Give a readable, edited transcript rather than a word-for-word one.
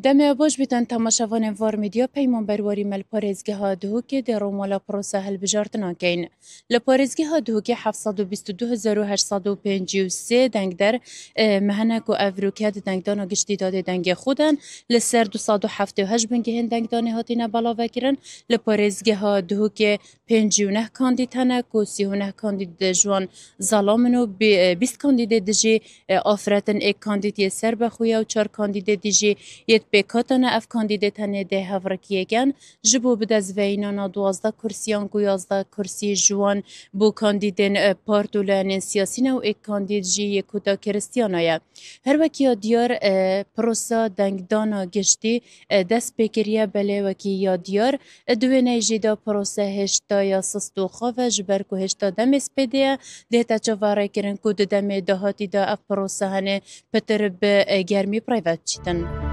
دم باش بیتن تماشاوان وار میدیا پیمان برواری مل پارێزگه ها دهوکی در رومالا پروسه هل بجارتنا کین. لپارێزگه ها دهوکی 722,853 دنگ در مهنک و افروکیت دنگدان گشتی داده دنگ خودن لسر 278 بنگهن دنگدان هاتین بالا وکرن. لپارێزگه ها دهوکی 59 کاندیدانک و 39 کاندید جوان ظالمن و 20 کاندید دیجی آفرتن یک کاندیدی سر بخویا و 4 کاندید دیجی پیکاتان اف کاندیداتان ده هفرکیگن جبو بدزوینانا 12 کرسیان و 11 کرسی جوان بو کاندیدین پارتولان سیاسی نو یک کاندید جی یکوتا کریستیانایا هر وکیا دیار پروسا دنگدانا گشتی دست بکریه بله وکی یا دیار دوینه جیدا پروسا هشتا یا سستو خواه جبر کو هشتا دم اسپیده ده تا چواره کرن کو دم دهاتی دا اف پروسا هنه پتر به گرمی پرایوت چیتن